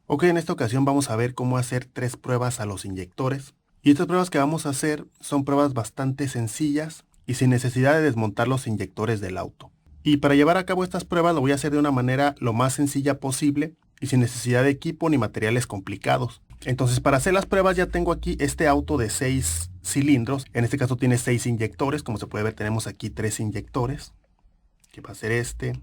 Ok, en esta ocasión vamos a ver cómo hacer 3 pruebas a los inyectores. Y estas pruebas que vamos a hacer son pruebas bastante sencillas y sin necesidad de desmontar los inyectores del auto. Y para llevar a cabo estas pruebas lo voy a hacer de una manera lo más sencilla posible y sin necesidad de equipo ni materiales complicados. Entonces, para hacer las pruebas ya tengo aquí este auto de 6 cilindros. En este caso tiene 6 inyectores. Como se puede ver, tenemos aquí 3 inyectores, que va a ser este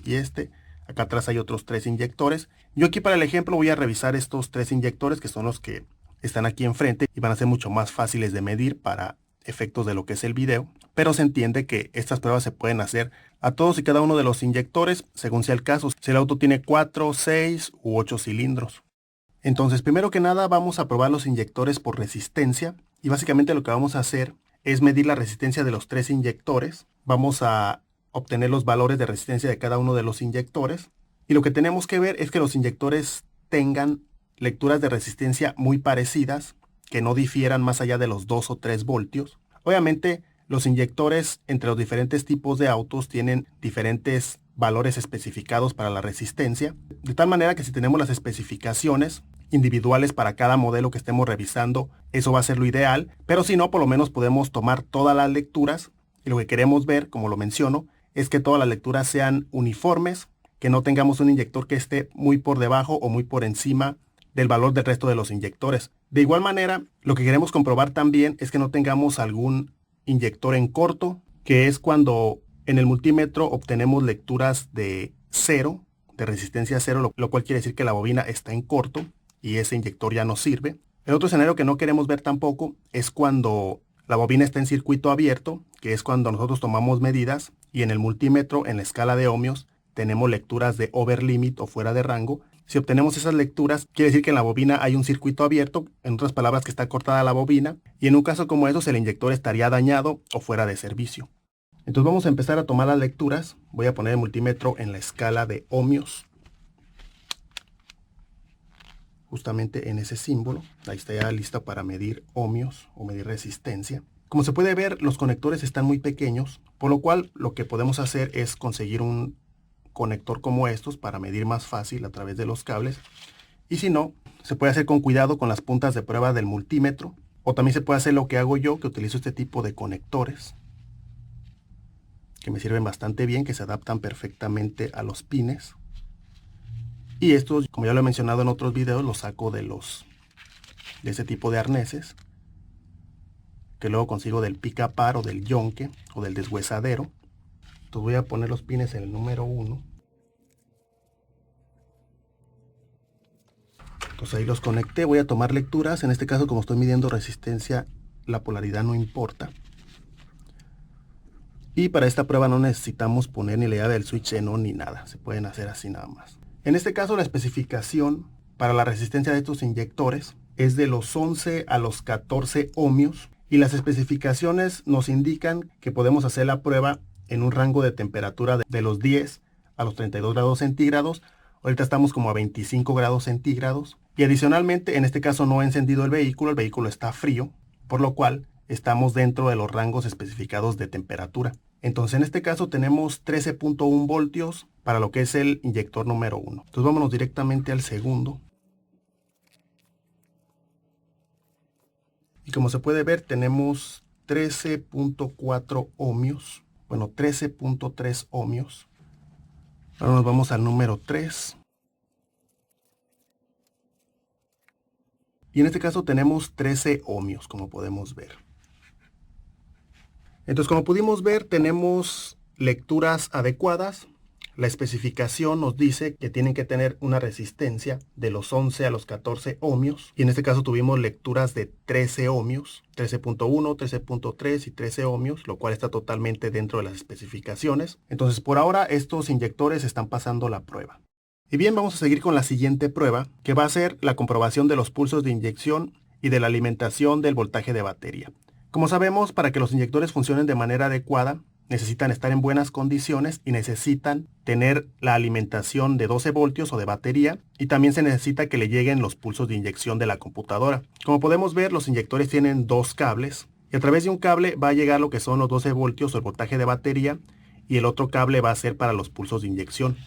y este. Acá atrás hay otros 3 inyectores. Yo aquí para el ejemplo voy a revisar estos 3 inyectores, que son los que están aquí enfrente y van a ser mucho más fáciles de medir para efectos de lo que es el video. Pero se entiende que estas pruebas se pueden hacer a todos y cada uno de los inyectores, según sea el caso, si el auto tiene 4, 6 u 8 cilindros. Entonces, primero que nada vamos a probar los inyectores por resistencia. Y básicamente lo que vamos a hacer es medir la resistencia de los 3 inyectores. Vamos a obtener los valores de resistencia de cada uno de los inyectores. Y lo que tenemos que ver es que los inyectores tengan lecturas de resistencia muy parecidas, que no difieran más allá de los 2 o 3 voltios. Obviamente, los inyectores entre los diferentes tipos de autos tienen diferentes valores especificados para la resistencia, de tal manera que si tenemos las especificaciones individuales para cada modelo que estemos revisando, eso va a ser lo ideal, pero si no, por lo menos podemos tomar todas las lecturas y lo que queremos ver, como lo menciono, es que todas las lecturas sean uniformes, que no tengamos un inyector que esté muy por debajo o muy por encima del valor del resto de los inyectores. De igual manera, lo que queremos comprobar también es que no tengamos algún inyector en corto, que es cuando en el multímetro obtenemos lecturas de 0, de resistencia 0, lo cual quiere decir que la bobina está en corto y ese inyector ya no sirve. El otro escenario que no queremos ver tampoco es cuando la bobina está en circuito abierto, que es cuando nosotros tomamos medidas y en el multímetro, en la escala de ohmios, tenemos lecturas de over limit o fuera de rango. Si obtenemos esas lecturas, quiere decir que en la bobina hay un circuito abierto, en otras palabras que está cortada la bobina, y en un caso como esos el inyector estaría dañado o fuera de servicio. Entonces vamos a empezar a tomar las lecturas. Voy a poner el multímetro en la escala de ohmios, justamente en ese símbolo. Ahí está ya lista para medir ohmios o medir resistencia. Como se puede ver, los conectores están muy pequeños, por lo cual lo que podemos hacer es conseguir un conector como estos para medir más fácil a través de los cables. Y si no, se puede hacer con cuidado con las puntas de prueba del multímetro. O también se puede hacer lo que hago yo, que utilizo este tipo de conectores, que me sirven bastante bien, que se adaptan perfectamente a los pines. Y estos, como ya lo he mencionado en otros videos, los saco de ese tipo de arneses, que luego consigo del pica-par o del yonque o del deshuesadero. Entonces voy a poner los pines en el número 1. Entonces ahí los conecté, voy a tomar lecturas. En este caso, como estoy midiendo resistencia, la polaridad no importa. Y para esta prueba no necesitamos poner ni la llave del switch en on ni nada. Se pueden hacer así nada más. En este caso, la especificación para la resistencia de estos inyectores es de los 11 a los 14 ohmios. Y las especificaciones nos indican que podemos hacer la prueba en un rango de temperatura de los 10 a los 32 grados centígrados. Ahorita estamos como a 25 grados centígrados. Y adicionalmente, en este caso no he encendido el vehículo está frío, por lo cual estamos dentro de los rangos especificados de temperatura. Entonces en este caso tenemos 13.1 voltios para lo que es el inyector número 1. Entonces vámonos directamente al segundo. Y como se puede ver, tenemos 13.4 ohmios. Bueno, 13.3 ohmios. Ahora nos vamos al número 3. Y en este caso tenemos 13 ohmios, como podemos ver. Entonces, como pudimos ver, tenemos lecturas adecuadas. La especificación nos dice que tienen que tener una resistencia de los 11 a los 14 ohmios. Y en este caso tuvimos lecturas de 13 ohmios, 13.1, 13.3 y 13 ohmios, lo cual está totalmente dentro de las especificaciones. Entonces, por ahora, estos inyectores están pasando la prueba. Y bien, vamos a seguir con la siguiente prueba, que va a ser la comprobación de los pulsos de inyección y de la alimentación del voltaje de batería. Como sabemos, para que los inyectores funcionen de manera adecuada, necesitan estar en buenas condiciones y necesitan tener la alimentación de 12 voltios o de batería, y también se necesita que le lleguen los pulsos de inyección de la computadora. Como podemos ver, los inyectores tienen 2 cables y a través de un cable va a llegar lo que son los 12 voltios o el voltaje de batería, y el otro cable va a ser para los pulsos de inyección,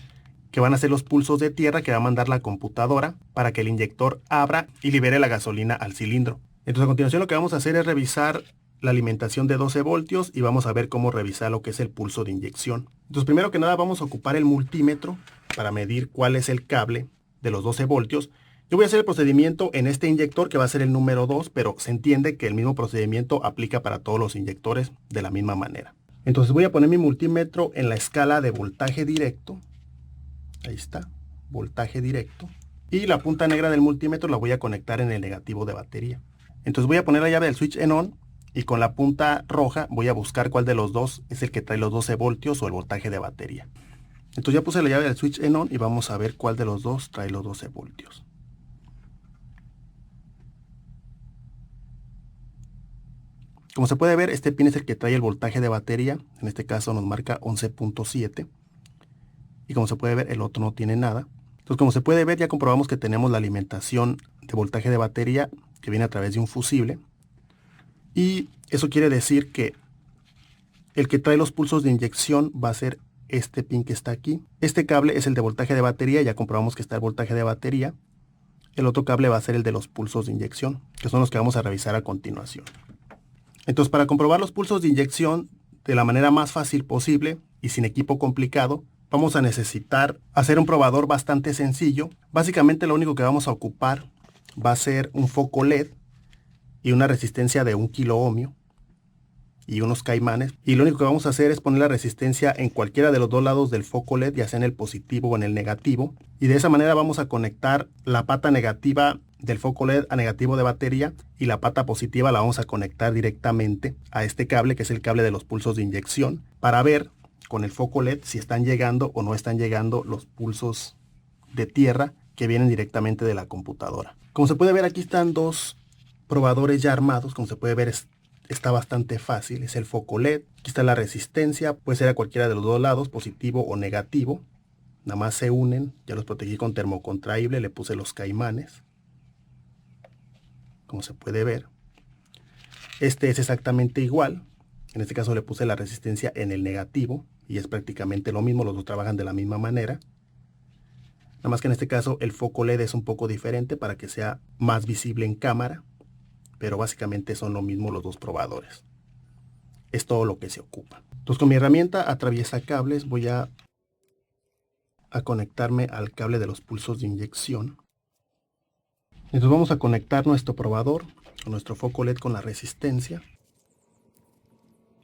que van a ser los pulsos de tierra que va a mandar la computadora para que el inyector abra y libere la gasolina al cilindro. Entonces a continuación lo que vamos a hacer es revisar la alimentación de 12 voltios y vamos a ver cómo revisar lo que es el pulso de inyección. Entonces primero que nada vamos a ocupar el multímetro para medir cuál es el cable de los 12 voltios. Yo voy a hacer el procedimiento en este inyector que va a ser el número 2, pero se entiende que el mismo procedimiento aplica para todos los inyectores de la misma manera. Entonces voy a poner mi multímetro en la escala de voltaje directo. Ahí está, voltaje directo. Y la punta negra del multímetro la voy a conectar en el negativo de batería. Entonces voy a poner la llave del switch en on y con la punta roja voy a buscar cuál de los dos es el que trae los 12 voltios o el voltaje de batería. Entonces ya puse la llave del switch en on y vamos a ver cuál de los dos trae los 12 voltios. Como se puede ver, este pin es el que trae el voltaje de batería. En este caso nos marca 11.7. Y como se puede ver, el otro no tiene nada. Entonces, como se puede ver, ya comprobamos que tenemos la alimentación de voltaje de batería que viene a través de un fusible. Y eso quiere decir que el que trae los pulsos de inyección va a ser este pin que está aquí. Este cable es el de voltaje de batería, ya comprobamos que está el voltaje de batería. El otro cable va a ser el de los pulsos de inyección, que son los que vamos a revisar a continuación. Entonces, para comprobar los pulsos de inyección de la manera más fácil posible y sin equipo complicado, vamos a necesitar hacer un probador bastante sencillo. Básicamente lo único que vamos a ocupar va a ser un foco LED y una resistencia de 1 kilo ohmio y unos caimanes. Y lo único que vamos a hacer es poner la resistencia en cualquiera de los dos lados del foco LED, ya sea en el positivo o en el negativo. Y de esa manera vamos a conectar la pata negativa del foco LED a negativo de batería y la pata positiva la vamos a conectar directamente a este cable, que es el cable de los pulsos de inyección, para ver con el foco LED si están llegando o no están llegando los pulsos de tierra que vienen directamente de la computadora. Como se puede ver, aquí están dos probadores ya armados. Como se puede ver, está bastante fácil. Es el foco LED, aquí está la resistencia, puede ser a cualquiera de los dos lados, positivo o negativo. Nada más se unen, ya los protegí con termocontraíble, le puse los caimanes. Como se puede ver, este es exactamente igual. En este caso le puse la resistencia en el negativo y es prácticamente lo mismo, los dos trabajan de la misma manera. Nada más que en este caso el foco LED es un poco diferente para que sea más visible en cámara, pero básicamente son lo mismo los dos probadores. Es todo lo que se ocupa. Entonces con mi herramienta atraviesa cables voy a conectarme al cable de los pulsos de inyección. Entonces vamos a conectar nuestro probador con nuestro foco LED con la resistencia.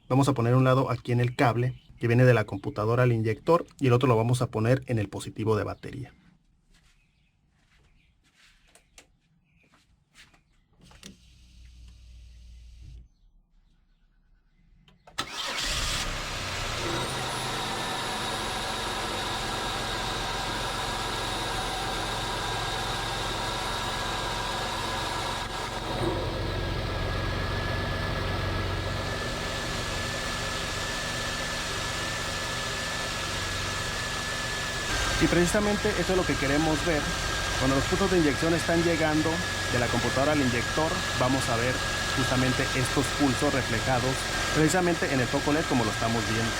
Vamos a poner un lado aquí en el cable que viene de la computadora al inyector y el otro lo vamos a poner en el positivo de batería. Y precisamente eso es lo que queremos ver. Cuando los pulsos de inyección están llegando de la computadora al inyector, vamos a ver justamente estos pulsos reflejados precisamente en el foco LED como lo estamos viendo.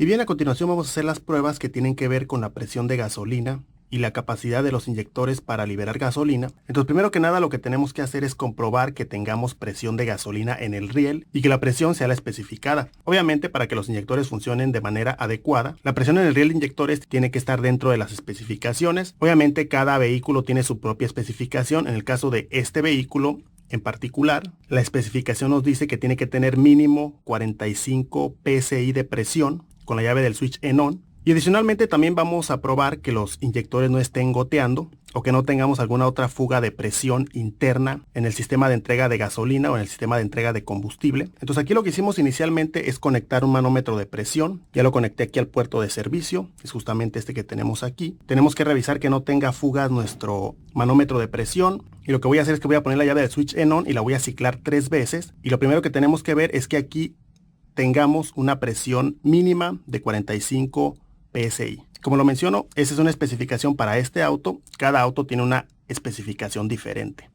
Y bien, a continuación vamos a hacer las pruebas que tienen que ver con la presión de gasolina y la capacidad de los inyectores para liberar gasolina. Entonces, primero que nada, lo que tenemos que hacer es comprobar que tengamos presión de gasolina en el riel y que la presión sea la especificada. Obviamente, para que los inyectores funcionen de manera adecuada, la presión en el riel de inyectores tiene que estar dentro de las especificaciones. Obviamente, cada vehículo tiene su propia especificación. En el caso de este vehículo en particular, la especificación nos dice que tiene que tener mínimo 45 psi de presión con la llave del switch en on Y adicionalmente también vamos a probar que los inyectores no estén goteando o que no tengamos alguna otra fuga de presión interna en el sistema de entrega de gasolina o en el sistema de entrega de combustible. Entonces aquí lo que hicimos inicialmente es conectar un manómetro de presión. Ya lo conecté aquí al puerto de servicio, es justamente este que tenemos aquí. Tenemos que revisar que no tenga fugas nuestro manómetro de presión. Y lo que voy a hacer es que voy a poner la llave del switch en on y la voy a ciclar 3 veces. Y lo primero que tenemos que ver es que aquí tengamos una presión mínima de 45 PSI. Como lo menciono, esa es una especificación para este auto. Cada auto tiene una especificación diferente.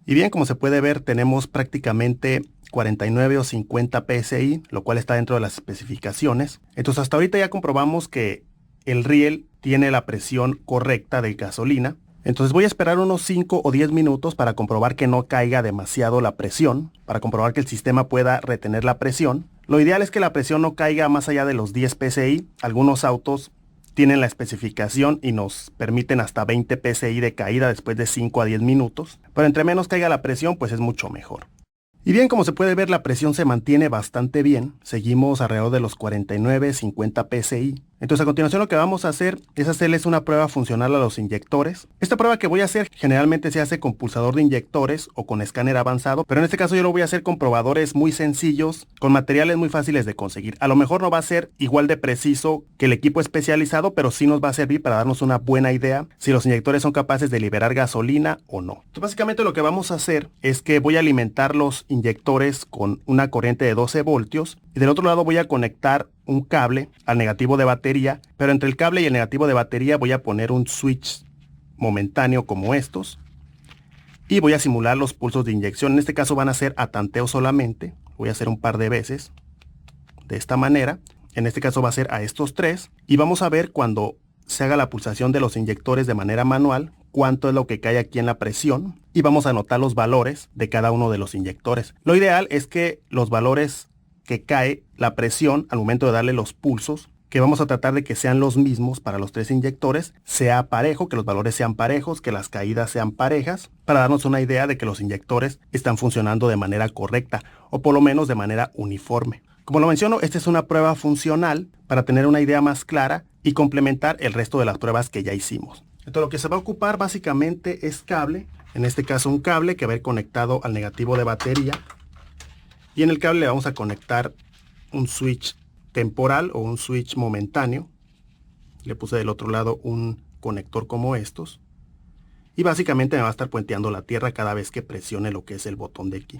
Y bien, como se puede ver, tenemos prácticamente 49 o 50 PSI, lo cual está dentro de las especificaciones. Entonces hasta ahorita ya comprobamos que el riel tiene la presión correcta de gasolina. Entonces voy a esperar unos 5 o 10 minutos para comprobar que no caiga demasiado la presión, para comprobar que el sistema pueda retener la presión. Lo ideal es que la presión no caiga más allá de los 10 PSI. Algunos autos tienen la especificación y nos permiten hasta 20 PSI de caída después de 5 a 10 minutos. Pero entre menos caiga la presión, pues es mucho mejor. Y bien, como se puede ver, la presión se mantiene bastante bien. Seguimos alrededor de los 49-50 PSI. Entonces a continuación lo que vamos a hacer es hacerles una prueba funcional a los inyectores. Esta prueba que voy a hacer generalmente se hace con pulsador de inyectores o con escáner avanzado, pero en este caso yo lo voy a hacer con probadores muy sencillos, con materiales muy fáciles de conseguir. A lo mejor no va a ser igual de preciso que el equipo especializado, pero sí nos va a servir para darnos una buena idea si los inyectores son capaces de liberar gasolina o no. Entonces básicamente lo que vamos a hacer es que voy a alimentar los inyectores con una corriente de 12 voltios y del otro lado voy a conectar un cable al negativo de batería, pero entre el cable y el negativo de batería voy a poner un switch momentáneo como estos y voy a simular los pulsos de inyección. En este caso van a ser a tanteo solamente, voy a hacer un par de veces de esta manera. En este caso va a ser a estos 3 y vamos a ver cuando se haga la pulsación de los inyectores de manera manual cuánto es lo que cae aquí en la presión y vamos a anotar los valores de cada uno de los inyectores. Lo ideal es que los valores que cae la presión al momento de darle los pulsos, que vamos a tratar de que sean los mismos para los 3 inyectores, sea parejo, que los valores sean parejos, que las caídas sean parejas, para darnos una idea de que los inyectores están funcionando de manera correcta o por lo menos de manera uniforme. Como lo menciono, esta es una prueba funcional para tener una idea más clara y complementar el resto de las pruebas que ya hicimos. Entonces lo que se va a ocupar básicamente es cable, en este caso un cable que va a ir conectado al negativo de batería. Y en el cable le vamos a conectar un switch temporal o un switch momentáneo. Le puse del otro lado un conector como estos. Y básicamente me va a estar puenteando la tierra cada vez que presione lo que es el botón de aquí.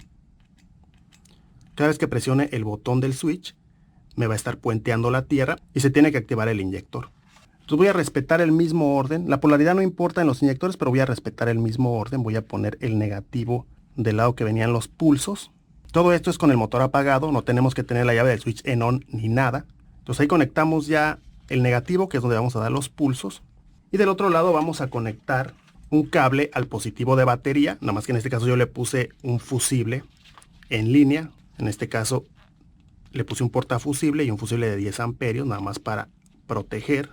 Cada vez que presione el botón del switch, me va a estar puenteando la tierra y se tiene que activar el inyector. Entonces voy a respetar el mismo orden. La polaridad no importa en los inyectores, pero voy a respetar el mismo orden. Voy a poner el negativo del lado que venían los pulsos. Todo esto es con el motor apagado, no tenemos que tener la llave del switch en on ni nada. Entonces ahí conectamos ya el negativo, que es donde vamos a dar los pulsos. Y del otro lado vamos a conectar un cable al positivo de batería, nada más que en este caso yo le puse un fusible en línea. En este caso le puse un portafusible y un fusible de 10 amperios, nada más para proteger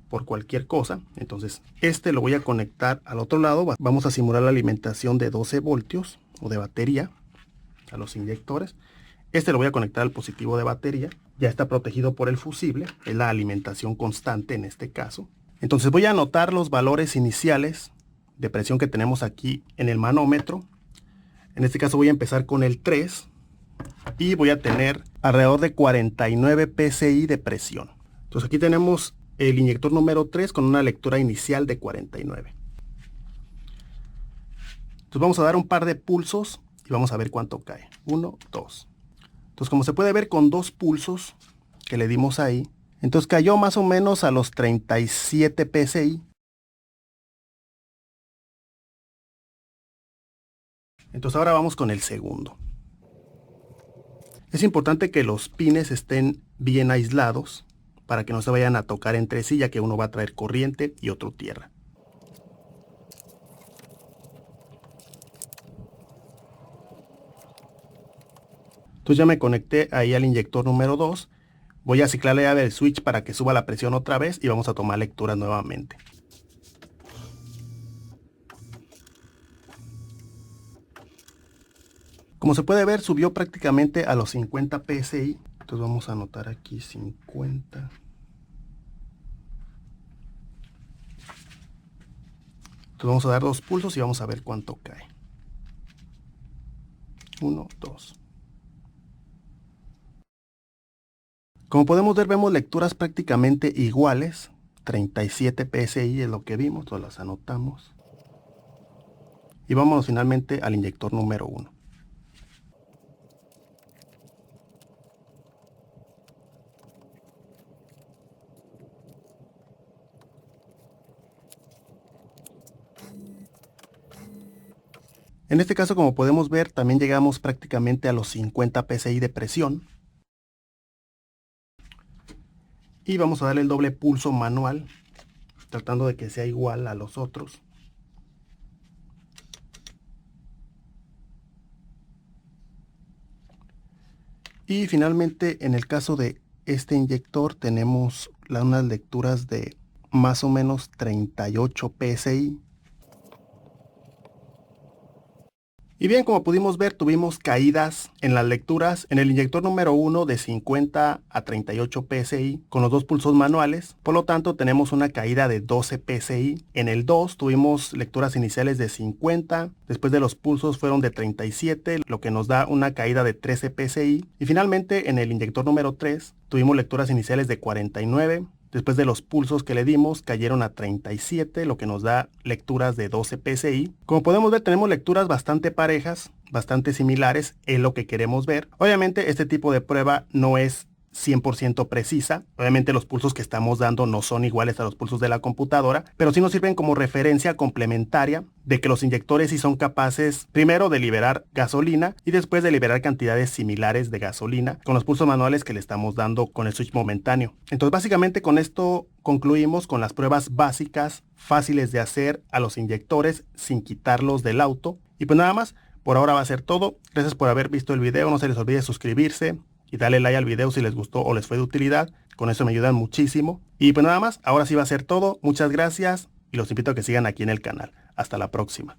por cualquier cosa. Entonces este lo voy a conectar al otro lado. Vamos a simular la alimentación de 12 voltios o de batería a los inyectores. Este lo voy a conectar al positivo de batería. Ya está protegido por el fusible. Es la alimentación constante en este caso. Entonces voy a anotar los valores iniciales de presión que tenemos aquí en el manómetro. En este caso voy a empezar con el 3 y voy a tener alrededor de 49 PSI de presión. Entonces aquí tenemos el inyector número 3 con una lectura inicial de 49. Entonces vamos a dar un par de pulsos y vamos a ver cuánto cae. 1, 2. Entonces como se puede ver con 2 pulsos que le dimos ahí, entonces cayó más o menos a los 37 PSI. Entonces ahora vamos con el segundo. Es importante que los pines estén bien aislados para que no se vayan a tocar entre sí, ya que uno va a traer corriente y otro tierra. Entonces ya me conecté ahí al inyector número 2. Voy a ciclar la llave del switch para que suba la presión otra vez y vamos a tomar lecturas nuevamente. Como se puede ver, subió prácticamente a los 50 PSI. Entonces vamos a anotar aquí 50. Entonces vamos a dar 2 pulsos y vamos a ver cuánto cae. 1, 2. Como podemos ver, vemos lecturas prácticamente iguales. 37 PSI es lo que vimos, entonces las anotamos. Y vamos finalmente al inyector número 1. En este caso, como podemos ver, también llegamos prácticamente a los 50 PSI de presión. Y vamos a darle el doble pulso manual, tratando de que sea igual a los otros. Y finalmente, en el caso de este inyector, tenemos unas lecturas de más o menos 38 PSI. Y bien, como pudimos ver, tuvimos caídas en las lecturas en el inyector número 1 de 50 a 38 PSI con los 2 pulsos manuales. Por lo tanto, tenemos una caída de 12 PSI. En el 2 tuvimos lecturas iniciales de 50, después de los pulsos fueron de 37, lo que nos da una caída de 13 PSI. Y finalmente, en el inyector número 3 tuvimos lecturas iniciales de 49. Después de los pulsos que le dimos, cayeron a 37, lo que nos da lecturas de 12 PSI. Como podemos ver, tenemos lecturas bastante parejas, bastante similares, es lo que queremos ver. Obviamente, este tipo de prueba no es 100% precisa. Obviamente los pulsos que estamos dando no son iguales a los pulsos de la computadora, pero sí nos sirven como referencia complementaria de que los inyectores sí son capaces primero de liberar gasolina y después de liberar cantidades similares de gasolina con los pulsos manuales que le estamos dando con el switch momentáneo. Entonces básicamente con esto concluimos con las pruebas básicas fáciles de hacer a los inyectores sin quitarlos del auto. Y pues nada más, por ahora va a ser todo. Gracias por haber visto el video, no se les olvide suscribirse y darle like al video si les gustó o les fue de utilidad. Con eso me ayudan muchísimo. Y pues nada más, ahora sí va a ser todo. Muchas gracias y los invito a que sigan aquí en el canal. Hasta la próxima.